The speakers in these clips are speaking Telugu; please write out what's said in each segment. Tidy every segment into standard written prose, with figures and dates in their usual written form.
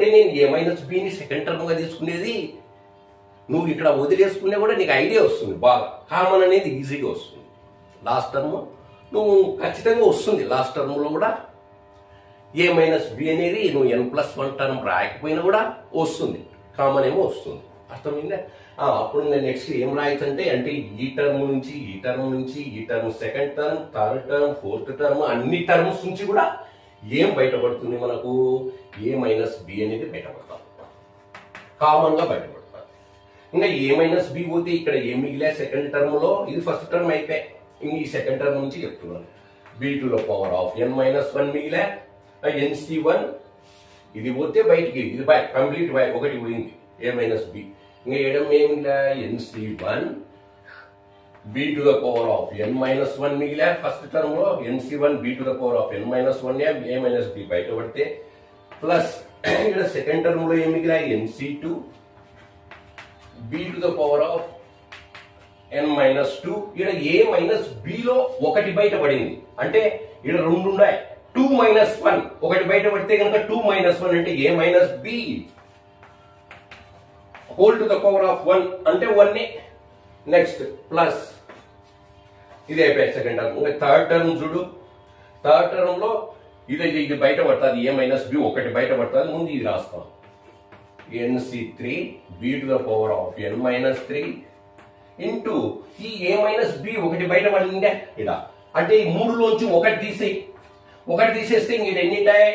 అంటే నేను ఏ మైనస్ బిని సెకండ్ టర్మ్గా తీసుకునేది. నువ్వు ఇక్కడ వదిలేసుకునే కూడా నీకు ఐడియా వస్తుంది బాగా. కామన్ అనేది ఈజీగా వస్తుంది. లాస్ట్ టర్మ్ నువ్వు ఖచ్చితంగా వస్తుంది. లాస్ట్ టర్మ్లో కూడా ఏ మైనస్ బి అనేది నువ్వు n+1 టర్మ్ రాయకపోయినా కూడా వస్తుంది. కామన్ ఏమో వస్తుంది. అర్థమైందా? అప్పుడు నేను నెక్స్ట్ ఏం రాయొచ్చంటే అంటే ఈ టర్మ్ నుంచి ఈ టర్మ్ నుంచి ఈ term second term third term fourth term అన్ని టర్మ్స్ నుంచి కూడా ఏం బయటపడుతుంది మనకు? ఏ మైనస్ బి అనేది బయటపడతాం. కామన్గా బయటపడతాం. ఇంకా ఏ మైనస్ బి పోతే ఇక్కడ ఏం మిగిలే సెకండ్ టర్మ్ లో? ఇది ఫస్ట్ టర్మ్ అయితే ఇంక ఈ సెకండ్ టర్మ్ నుంచి చెప్తున్నాను. b⁴n-1 మిగిలే nc1 ఇది పోతే బయటికి ఇది కంప్లీట్ ఒకటి పోయింది ఏ మైనస్ బి. ఇంకా ఏడం ఏమిలా nc1 b⁴n-1 మిగిలే ఫస్ట్ టర్మ్ లో nc1 b⁴n-1 ఏ మైనస్ బి బయటపడితే ప్లస్ ఇక్కడ సెకండ్ టర్మ్ లో ఏం మిగిలా nc2 b⁴n-2 ఇక్కడ ఏ మైనస్ బిలో ఒకటి బయటపడింది. అంటే ఇక్కడ రెండు ఉన్నాయి. 2-1 ఒకటి బయటపడితే కనుక 2-1 అంటే ఏ మైనస్ బి ⁴ అంటే 1. నెక్స్ట్ ప్లస్ ఇది అయిపోయాయి సెకండ్ టర్మ్. ఇంకా థర్డ్ టర్మ్ చూడు. థర్డ్ టర్మ్ లో ఇది బయటపడుతుంది. ఏ మైనస్ బి ఒకటి బయటపడుతుంది. ముందు ఇది రాస్తాం. nc3 b⁴n-3 ఇంటూ ఈ ఏ మైనస్ బి ఒకటి బయటపడిందే ఇక్కడ. అంటే ఈ మూడులోంచి ఒకటి తీసేయి. ఒకటి తీసేస్తే ఇంక ఎన్ని ఉంటాయి?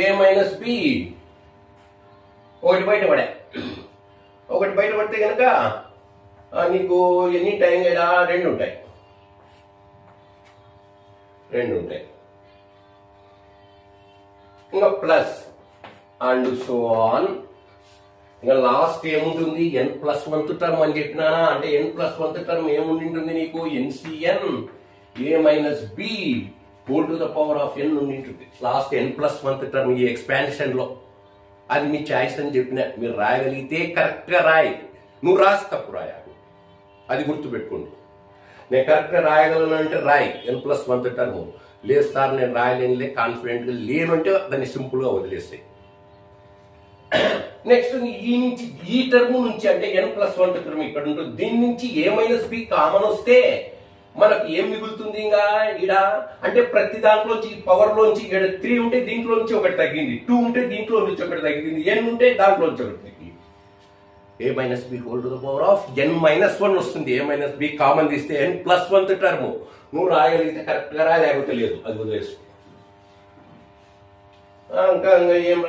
ఏ మైనస్ బి ఒకటి బయటపడా. ఒకటి బయటపడితే కనుక నీకు ఎన్ని ఉంటాయి? ఇక్కడ రెండు ఉంటాయి. ఇంకా ప్లస్ అండ్ సో ఆన్. ఇంకా లాస్ట్ ఏముంటుంది? n+1 టర్మ్ అని చెప్పినానా? అంటే n+1 టర్మ్ ఏముంటుంది నీకు? ncn A minus B ⁴n ఉండింటుంది. లాస్ట్ n+1 టర్మ్ ఈ ఎక్స్పాన్షన్ లో. అది మీ చాయిస్ అని చెప్పిన. మీరు రాయగలిగితే కరెక్ట్ గా రాయి. నువ్వు రాసి తప్పు రాయాలి. అది గుర్తుపెట్టుకోండి. నేను కరెక్ట్ గా రాయగలను అంటే రాయి n+1 టర్మ్. లేదు సార్ నేను రాయలేనులే, కాన్ఫిడెంట్ గా లేను అంటే దాన్ని సింపుల్ గా వదిలేస్తాయి. నెక్స్ట్ ఈ నుంచి ఈ టర్మ్ నుంచి అంటే n+1 టర్మ్ ఇక్కడ ఉంటుంది. దీని నుంచి ఏ మైనస్ బి కామన్ వస్తే మనకు ఏం మిగులుతుంది? ఇంకా ఇడ అంటే ప్రతి దాంట్లోంచి పవర్ లోంచి 3 ఉంటే దీంట్లోంచి ఒకటి తగ్గింది, 2 ఉంటే దీంట్లో నుంచి ఒకటి తగ్గింది, n ఉంటే దాంట్లోంచి ఒకటి తగ్గింది. ఏ మైనస్ బి ⁴n-1 వస్తుంది. ఏ మైనస్ బి కామన్ తీస్తే n+1 టర్మ్. నువ్వు రాయగలిగితే కరెక్ట్ గా రా, లేకపోతే లేదు. అది వదిలేసు. ఇంకా ఏం